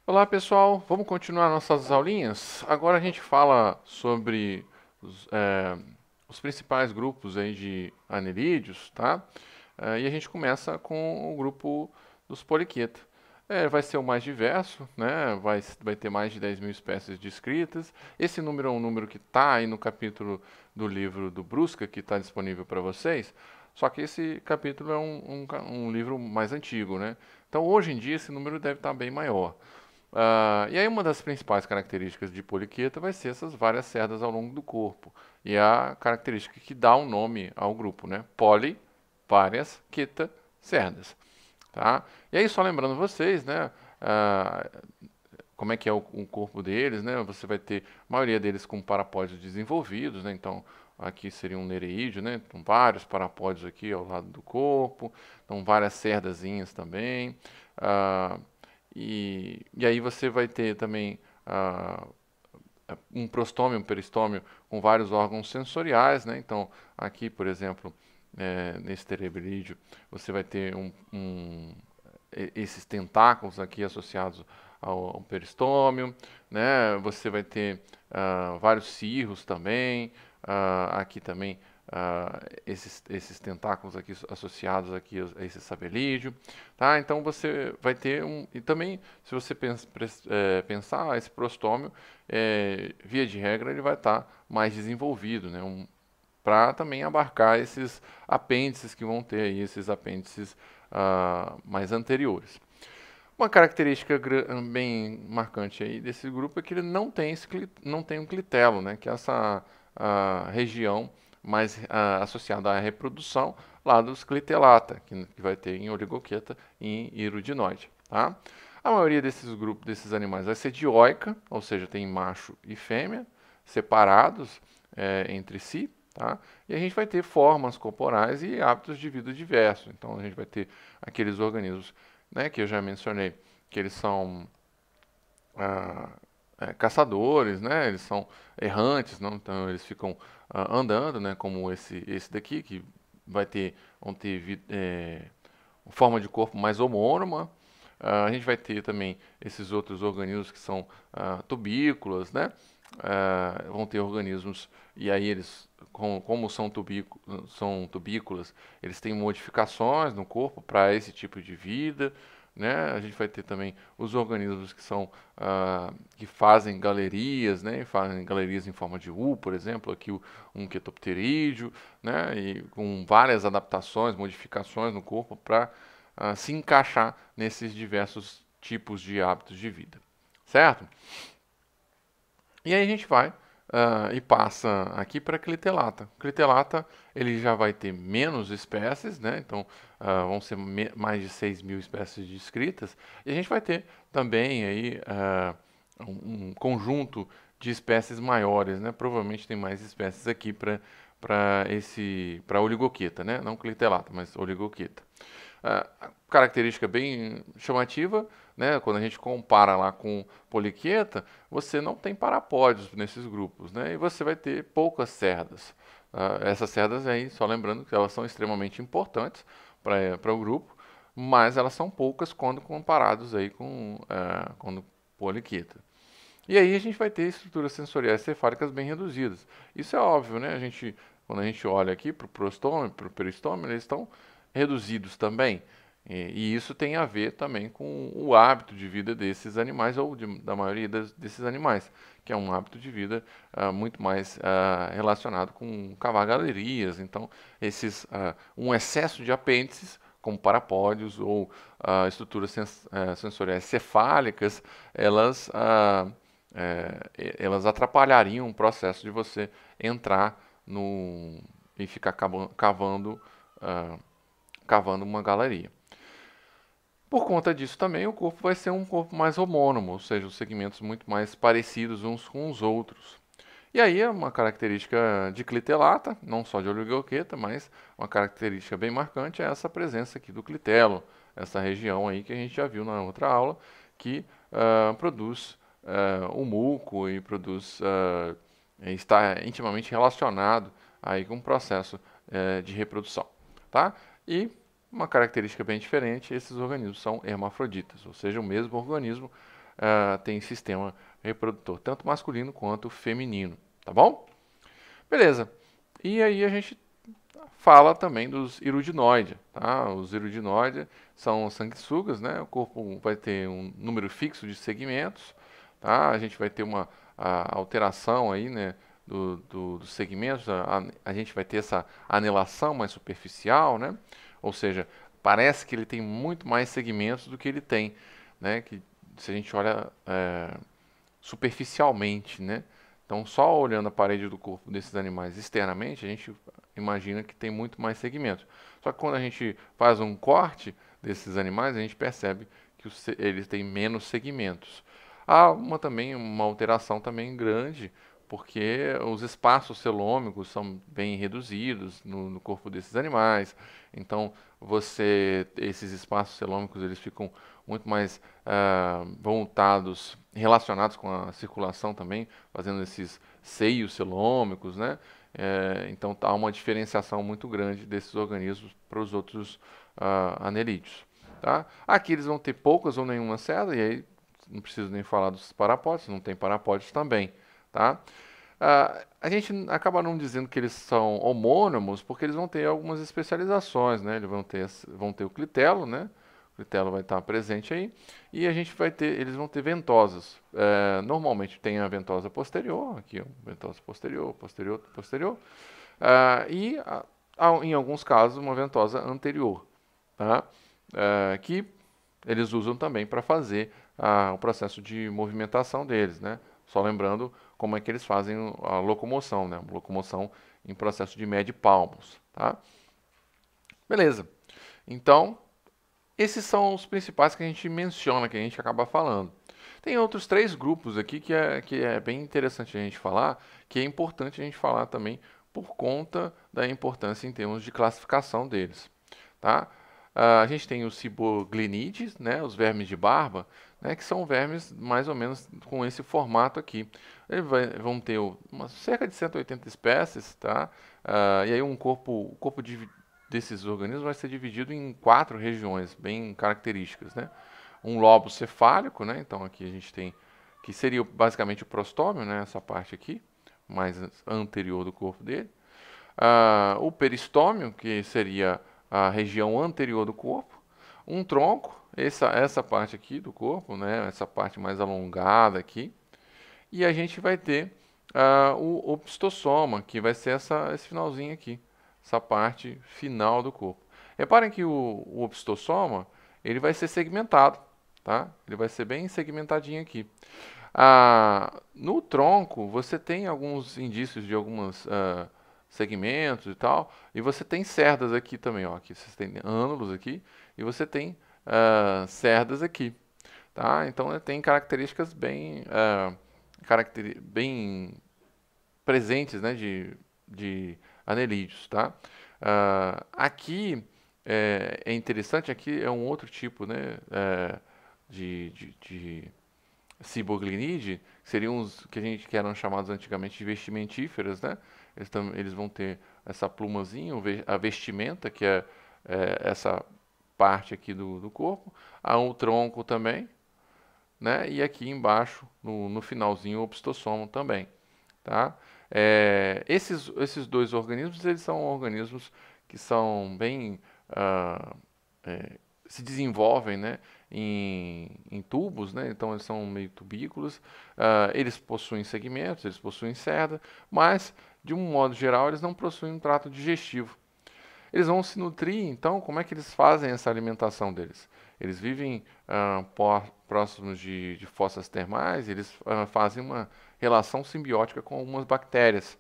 Olá pessoal, vamos continuar nossas aulinhas? Agora a gente fala sobre os, os principais grupos aí de anerídeos, tá? E a gente começa com o grupo dos poliquetas. Vai ser o mais diverso, né? Vai ter mais de 10 mil espécies descritas. Esse número é um número que está aí no capítulo do livro do Brusca, que está disponível para vocês. Só que esse capítulo é um livro mais antigo, né? Então hoje em dia esse número deve estar bem maior. E aí uma das principais características de poliqueta vai ser essas várias cerdas ao longo do corpo. E é a característica que dá o nome ao grupo, né? Poli, várias, queta, cerdas. Tá? E aí só lembrando vocês, né? ah, como é que é o corpo deles, né? Você vai ter a maioria deles com parapódios desenvolvidos, né? Então aqui seria um nereídeo, né? Então, vários parapódios aqui ao lado do corpo, então várias cerdazinhas também. Ah, e aí você vai ter também um prostômio, um peristômio com vários órgãos sensoriais, né? Então aqui, por exemplo, nesse terebrídeo, você vai ter esses tentáculos aqui associados ao peristômio, né? Você vai ter vários cirros também, aqui também esses tentáculos aqui associados aqui a esse sabelídeo, tá? Então você vai ter e também se você pensar esse prostômio, via de regra ele vai estar mais desenvolvido, né? Para também abarcar esses apêndices que vão ter aí, esses apêndices mais anteriores. Uma característica bem marcante aí desse grupo é que ele não tem, não tem um clitelo, né, que é essa região mais associada à reprodução lá dos clitelata, que vai ter em oligoqueta e em hirudinoide. Tá? A maioria desses grupos, desses animais, vai ser dioica, ou seja, tem macho e fêmea separados entre si. Tá? E a gente vai ter formas corporais e hábitos de vida diversos. Então a gente vai ter aqueles organismos, né, que eu já mencionei, que eles são ah, caçadores, né, eles são errantes, não? Então eles ficam andando, né, como esse daqui, que vão ter forma de corpo mais homônoma. A gente vai ter também esses outros organismos que são tubícolas, né? Vão ter organismos, e aí eles, como são tubícolas, eles têm modificações no corpo para esse tipo de vida, né? A gente vai ter também os organismos que são que fazem galerias, né? Fazem galerias em forma de U, por exemplo, aqui um quetopterídeo, né? E com várias adaptações, modificações no corpo para se encaixar nesses diversos tipos de hábitos de vida, certo? E aí a gente vai e passa aqui para clitelata. Clitelata ele já vai ter menos espécies, né? Então vão ser mais de 6 mil espécies descritas. E a gente vai ter também aí um conjunto de espécies maiores, né? Provavelmente tem mais espécies aqui para oligoqueta, né? Não clitelata, mas oligoqueta. Característica bem chamativa, né? Quando a gente compara lá com poliqueta, você não tem parapódios nesses grupos, né? E você vai ter poucas cerdas. Essas cerdas aí, só lembrando que elas são extremamente importantes para o grupo, mas elas são poucas quando comparados aí com poliqueta. E aí a gente vai ter estruturas sensoriais cefálicas bem reduzidas. Isso é óbvio, né? Quando a gente olha aqui para o prostômio, para o peristômio, eles estão reduzidos também. E isso tem a ver também com o hábito de vida desses animais, ou da maioria desses animais, que é um hábito de vida muito mais relacionado com cavalarias. Então, um excesso de apêndices, como parapódios ou estruturas sensoriais cefálicas, elas elas atrapalhariam o processo de você entrar no e ficar ah, cavando uma galeria. Por conta disso também o corpo vai ser um corpo mais homônomo, ou seja, os segmentos muito mais parecidos uns com os outros. E aí é uma característica de clitelata, não só de oligoqueta, mas uma característica bem marcante é essa presença aqui do clitelo, essa região aí que a gente já viu na outra aula, que produz o muco e está intimamente relacionado aí com o processo de reprodução, tá? E uma característica bem diferente, esses organismos são hermafroditas, ou seja, o mesmo organismo têm sistema reprodutor, tanto masculino quanto feminino, tá bom? Beleza. E aí a gente fala também dos hirudinoides, tá? Os hirudinoides são sanguessugas, né? O corpo vai ter um número fixo de segmentos, tá? A gente vai ter uma alteração aí, né? Dos segmentos, a gente vai ter essa anelação mais superficial, né? Ou seja, parece que ele tem muito mais segmentos do que ele tem, né? Que se a gente olha superficialmente, né? Então, só olhando a parede do corpo desses animais externamente, a gente imagina que tem muito mais segmentos. Só que quando a gente faz um corte desses animais, a gente percebe que eles têm menos segmentos. Há também uma alteração também grande, porque os espaços celômicos são bem reduzidos no corpo desses animais. Então, esses espaços celômicos eles ficam muito mais voltados, relacionados com a circulação também, fazendo esses seios celômicos, né? Então há uma diferenciação muito grande desses organismos para os outros anelídeos. Tá? Aqui eles vão ter poucas ou nenhuma seda, e aí não preciso nem falar dos parapódios, não tem parapódios também. Tá? A gente acaba não dizendo que eles são homônimos, porque eles vão ter algumas especializações, né? Eles vão ter o clitelo, né? O clitelo vai estar presente aí, e eles vão ter ventosas. Normalmente tem a ventosa posterior, aqui, ó, ventosa posterior, posterior, posterior, e em alguns casos uma ventosa anterior, tá? Que eles usam também para fazer o processo de movimentação deles, né? Só lembrando como é que eles fazem a locomoção, né? Locomoção em processo de médio palmos, tá? Beleza. Então, esses são os principais que a gente menciona, que a gente acaba falando. Tem outros 3 grupos aqui que é bem interessante a gente falar, que é importante a gente falar também por conta da importância em termos de classificação deles, tá? A gente tem os ciboglenídeos, né, os vermes de barba, né, que são vermes mais ou menos com esse formato aqui. Eles vão ter cerca de 180 espécies, tá? E aí o corpo desses organismos vai ser dividido em 4 regiões bem características, né? Um lobo cefálico, né? Então aqui a gente tem que seria basicamente o prostômio, né? Essa parte aqui, mais anterior do corpo dele. O peristômio, que seria a região anterior do corpo, um tronco, essa parte aqui do corpo, né, essa parte mais alongada aqui, e a gente vai ter o opistosoma, que vai ser esse finalzinho aqui, essa parte final do corpo. Reparem que o opistosoma, ele vai ser segmentado, tá? Ele vai ser bem segmentadinho aqui. No tronco, você tem alguns indícios de alguns segmentos e tal, e você tem cerdas aqui também, ó. Aqui você tem ânulos aqui, e você tem cerdas aqui, tá? Então tem características bem presentes, né, de anelídeos, tá? Aqui é interessante, aqui é um outro tipo, né, de ciboglinide, que seriam os que eram chamados antigamente de vestimentíferas, né? Eles vão ter essa plumazinha, a vestimenta, que é essa parte aqui do corpo, há um tronco também, né? E aqui embaixo, no finalzinho, o opistossomo também, tá? Esses 2 organismos, eles são organismos que são bem se desenvolvem, né, em tubos, né? Então eles são meio tubículos. Eles possuem segmentos, eles possuem cerda, mas de um modo geral eles não possuem um trato digestivo. Eles vão se nutrir, então como é que eles fazem essa alimentação deles? Eles vivem próximos de fossas termais, eles fazem uma relação simbiótica com algumas bactérias.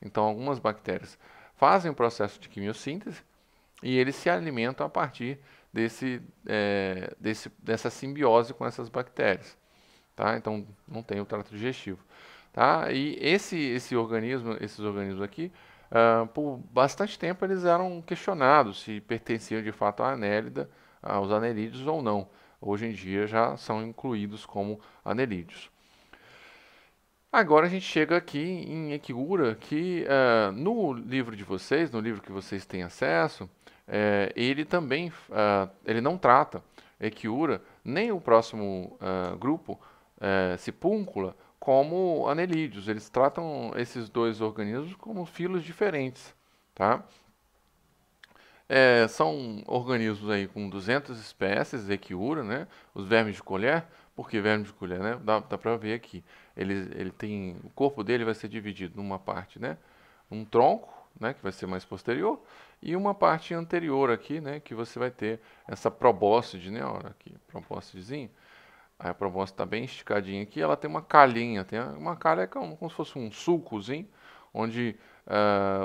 Então algumas bactérias fazem o processo de quimiossíntese e eles se alimentam a partir dessa simbiose com essas bactérias, tá? Então não tem o trato digestivo, tá? E esses organismos aqui, por bastante tempo eles eram questionados se pertenciam de fato à anélida, aos anelídeos ou não. Hoje em dia já são incluídos como anelídeos. Agora a gente chega aqui em Ekigura, que no livro de vocês, no livro que vocês têm acesso, ele também ele não trata Echiura, nem o próximo grupo, Sipúncula, como Anelídeos. Eles tratam esses dois organismos como filos diferentes, tá? São organismos aí com 200 espécies, Echiura, né? Os vermes de colher, por que vermes de colher, né? Dá para ver aqui. Ele tem, o corpo dele vai ser dividido numa parte, né? Um tronco, né? Que vai ser mais posterior, e uma parte anterior aqui, né? Que você vai ter essa probóscide, né? Olha aqui, probóscidezinho. Aí a probóscide está bem esticadinha aqui, ela tem uma calhinha, tem uma calha como se fosse um sulcozinho, onde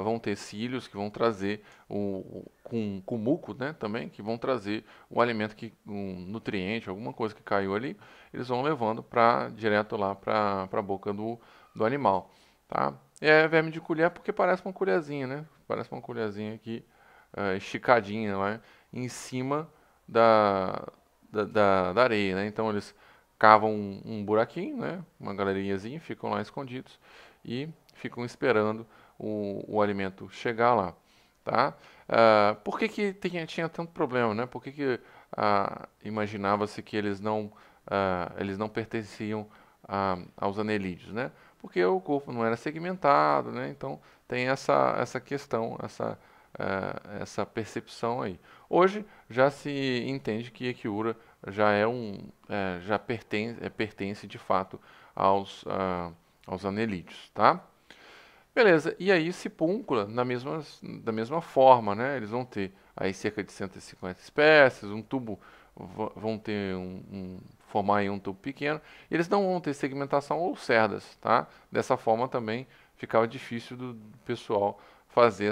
vão ter cílios que vão trazer com muco, né, também, que vão trazer o alimento, um nutriente, alguma coisa que caiu ali, eles vão levando direto lá para a boca do animal, tá? É verme de colher porque parece uma colherzinha, né? Parece uma colherzinha aqui, esticadinha lá em cima da areia, né? Então eles cavam um buraquinho, né? Uma galerinhazinha, ficam lá escondidos e ficam esperando o alimento chegar lá, tá? Por que tinha tanto problema, né? Por que imaginava-se que eles não pertenciam aos anelídeos, né? Porque o corpo não era segmentado, né? Então tem essa questão, essa percepção aí. Hoje já se entende que Echiura já pertence de fato aos anelídeos, tá? Beleza, e aí Sipúncula, da mesma forma, né? Eles vão ter aí cerca de 150 espécies, um tubo, vão ter formar aí um tubo pequeno. Eles não vão ter segmentação ou cerdas, tá? Dessa forma também ficava difícil do pessoal fazer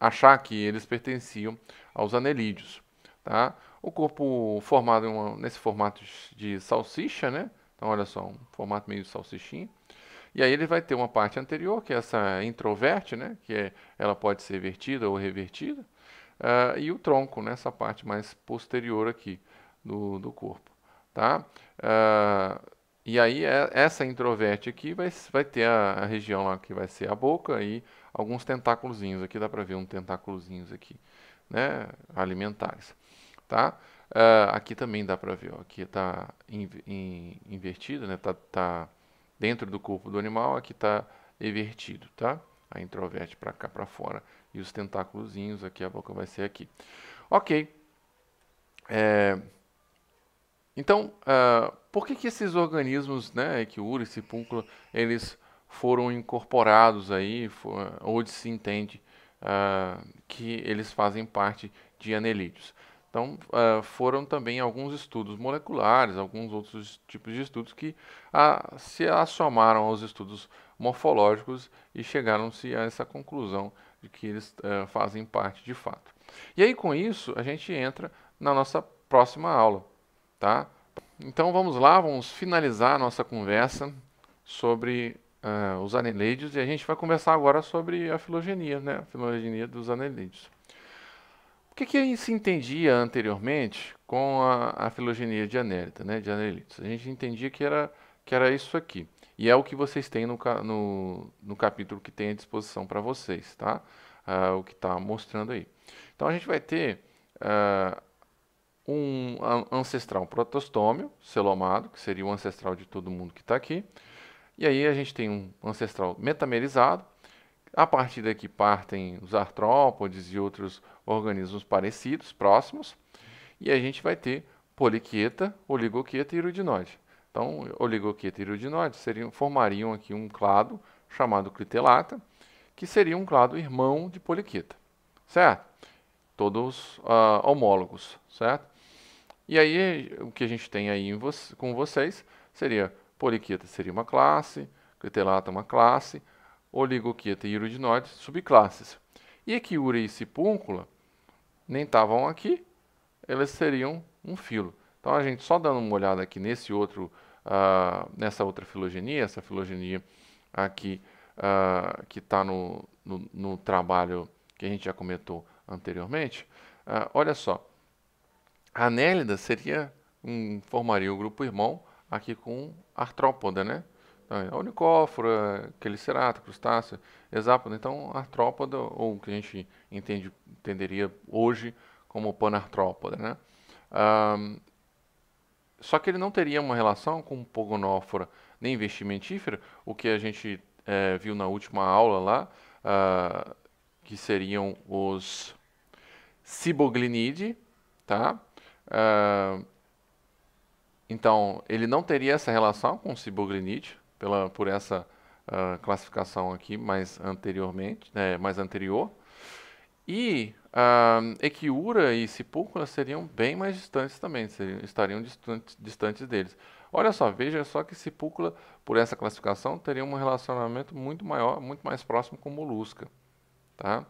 achar que eles pertenciam aos anelídeos, tá? O corpo formado nesse formato de salsicha, né? Então olha só, um formato meio de salsichinha. E aí ele vai ter uma parte anterior, que é essa introverte, né? Ela pode ser vertida ou revertida. E o tronco, né? Essa parte mais posterior aqui do corpo, tá? E aí essa introverte aqui vai ter a região lá que vai ser a boca e alguns tentáculozinhos. Aqui dá para ver um tentáculozinhos aqui, né? Alimentares, tá? Aqui também dá para ver, ó, aqui está invertido, né? Tá dentro do corpo do animal, aqui está invertido, tá? A introverte para cá, para fora. E os tentáculozinhos, aqui a boca vai ser aqui. Ok. Então, por que esses organismos, né, Echiura e Sipúncula, eles foram incorporados aí, onde se entende que eles fazem parte de anelídeos? Então, foram também alguns estudos moleculares, alguns outros tipos de estudos que se assomaram aos estudos morfológicos e chegaram-se a essa conclusão de que eles fazem parte de fato. E aí, com isso, a gente entra na nossa próxima aula, tá? Então vamos lá, vamos finalizar a nossa conversa sobre os anelídeos e a gente vai conversar agora sobre a filogenia, né? A filogenia dos anelídeos. O que se entendia anteriormente com a filogenia de Anélita, né? De anelídeos? A gente entendia que era isso aqui. E é o que vocês têm no capítulo que tem à disposição para vocês, tá? O que está mostrando aí. Então a gente vai ter um ancestral protostômio, celomado, que seria o ancestral de todo mundo que está aqui. E aí a gente tem um ancestral metamerizado. A partir daqui partem os artrópodes e outros organismos parecidos, próximos. E a gente vai ter poliqueta, oligoqueta e iridinoide. Então, oligoqueta e iridinoide formariam aqui um clado chamado clitelata, que seria um clado irmão de poliqueta, certo? Todos homólogos, certo? E aí, o que a gente tem aí com vocês seria poliqueta seria uma classe, clitelata uma classe, oligoqueta e iridinoide subclasses. E Echiura e Sipúncula nem estavam aqui, eles seriam um filo. Então a gente só dando uma olhada aqui nessa outra filogenia, essa filogenia aqui que está no trabalho que a gente já comentou anteriormente, olha só. A Anélida formaria o grupo irmão aqui com artrópoda, né? Então, a unicófora, quelicerata, crustácea, hexápoda. Então, artrópoda, ou o que a gente entenderia hoje como panartrópode, né? Ahn, Só que ele não teria uma relação com pogonófora nem vestimentífera, o que a gente viu na última aula lá, que seriam os Ciboglinidae, tá? Ah, então, ele não teria essa relação com o Ciboglinidae, por essa classificação aqui mais anteriormente, mais anterior. E Equiura e Sipúncula seriam bem mais distantes também, estariam distantes deles. Olha só, veja só que Sipúncula, por essa classificação, teria um relacionamento muito maior, muito mais próximo com Molusca. Tá?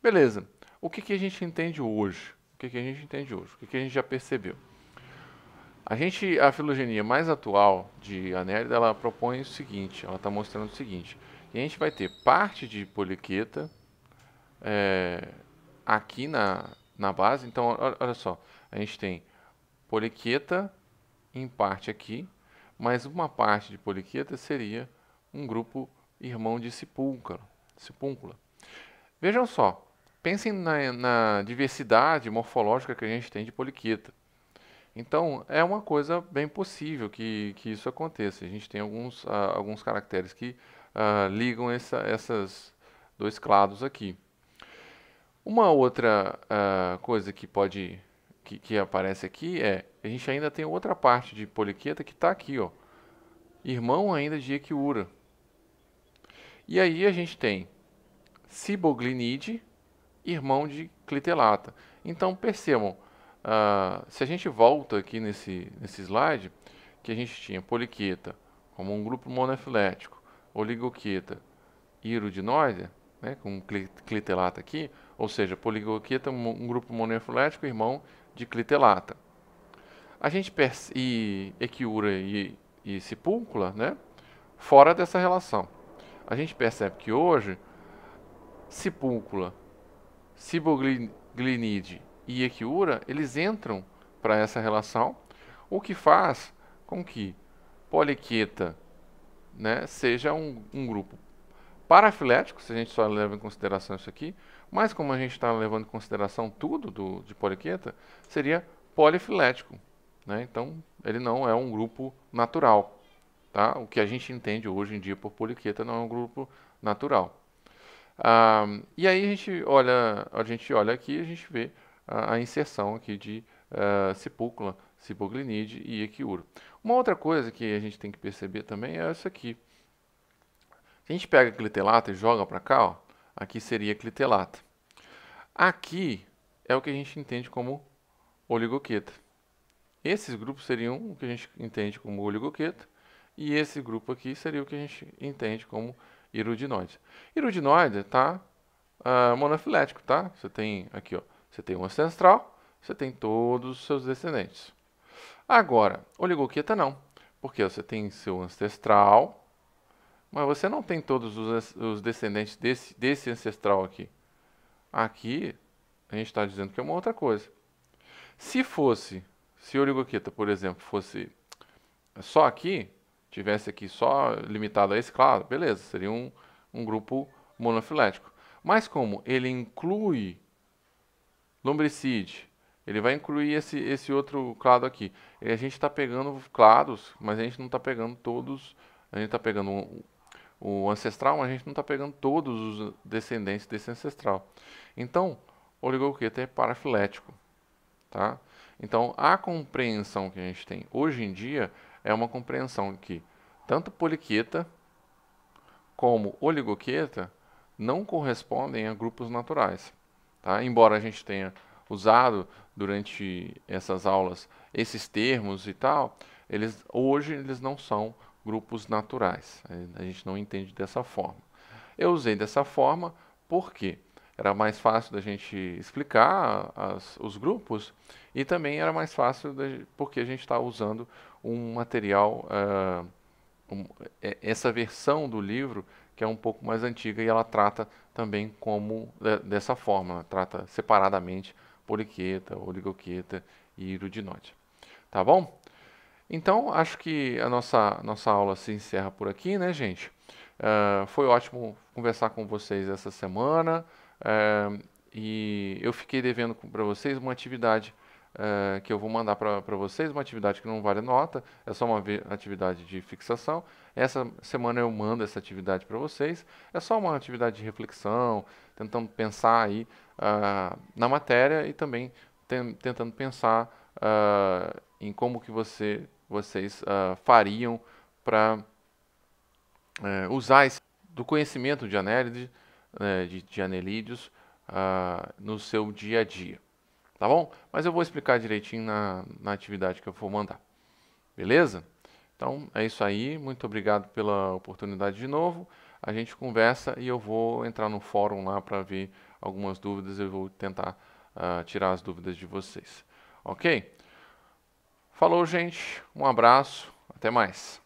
Beleza. O que a gente entende hoje? O que a gente entende hoje? O que a gente já percebeu? A filogenia mais atual de Anélida, ela propõe o seguinte, ela está mostrando o seguinte, que a gente vai ter parte de poliqueta aqui na base. Então, olha só, a gente tem poliqueta em parte aqui, mas uma parte de poliqueta seria um grupo irmão de sipúncula. Vejam só, pensem na diversidade morfológica que a gente tem de poliqueta. Então, é uma coisa bem possível que isso aconteça. A gente tem alguns caracteres que ligam esses dois clados aqui. Uma outra coisa que aparece aqui a gente ainda tem outra parte de poliqueta que está aqui, ó, irmão ainda de Equiura. E aí a gente tem Ciboglinidae, irmão de Clitelata. Então percebam, se a gente volta aqui nesse slide, que a gente tinha poliqueta como um grupo monofilético, oligoqueta e iridinoide, né, com Clitelata aqui, ou seja, poligoqueta um grupo monofilético, irmão de Clitelata. A gente e Equiura e Sipúncula, né, fora dessa relação. A gente percebe que hoje Sipúncula, Ciboglinidae e Equiura, eles entram para essa relação, o que faz com que poliqueta, né, seja um grupo parafilético, se a gente só leva em consideração isso aqui, mas como a gente está levando em consideração tudo de poliqueta, seria polifilético. Né? Então, ele não é um grupo natural. Tá? O que a gente entende hoje em dia por poliqueta não é um grupo natural. E aí a gente olha aqui e a gente vê a inserção aqui de Sipúncula, Ciboglinidae e Equiura. Uma outra coisa que a gente tem que perceber também é essa aqui. Se a gente pega Clitelata e joga para cá, ó, aqui seria Clitelata. Aqui é o que a gente entende como oligoqueta. Esses grupos seriam o que a gente entende como oligoqueta, e esse grupo aqui seria o que a gente entende como iridinoide. Iridinoide está monofilético, tá? Você tem aqui, ó, você tem um ancestral, você tem todos os seus descendentes. Agora, oligoqueta não, porque você tem seu ancestral, mas você não tem todos os descendentes desse ancestral aqui. Aqui, a gente está dizendo que é uma outra coisa. Se oligoqueta, por exemplo, fosse só aqui, tivesse aqui só limitado a esse clado, beleza, seria um grupo monofilético. Mas como ele inclui lombricide, ele vai incluir esse outro clado aqui. E a gente está pegando clados, mas a gente não está pegando todos. A gente está pegando o ancestral, mas a gente não está pegando todos os descendentes desse ancestral. Então, o oligoqueta é parafilético. Tá? Então, a compreensão que a gente tem hoje em dia é uma compreensão que tanto poliqueta como oligoqueta não correspondem a grupos naturais. Tá? Embora a gente tenha usado durante essas aulas esses termos e tal, hoje eles não são grupos naturais. A gente não entende dessa forma. Eu usei dessa forma porque era mais fácil da gente explicar os grupos e também era mais fácil porque a gente está usando um material, essa versão do livro que é um pouco mais antiga e ela trata também dessa forma, ela trata separadamente poliqueta, oligoqueta e iridinoide. Tá bom? Então, acho que a nossa aula se encerra por aqui, né, gente? Foi ótimo conversar com vocês essa semana. E eu fiquei devendo para vocês uma atividade que eu vou mandar para vocês, uma atividade que não vale nota, é só uma atividade de fixação. Essa semana eu mando essa atividade para vocês. É só uma atividade de reflexão, tentando pensar aí na matéria e também tentando pensar em como que vocês fariam para usar esse do conhecimento de análise de anelídeos no seu dia a dia, tá bom? Mas eu vou explicar direitinho na atividade que eu vou mandar, beleza? Então é isso aí, muito obrigado pela oportunidade de novo. A gente conversa e eu vou entrar no fórum lá para ver algumas dúvidas. Eu vou tentar tirar as dúvidas de vocês, ok? Falou, gente, um abraço, até mais.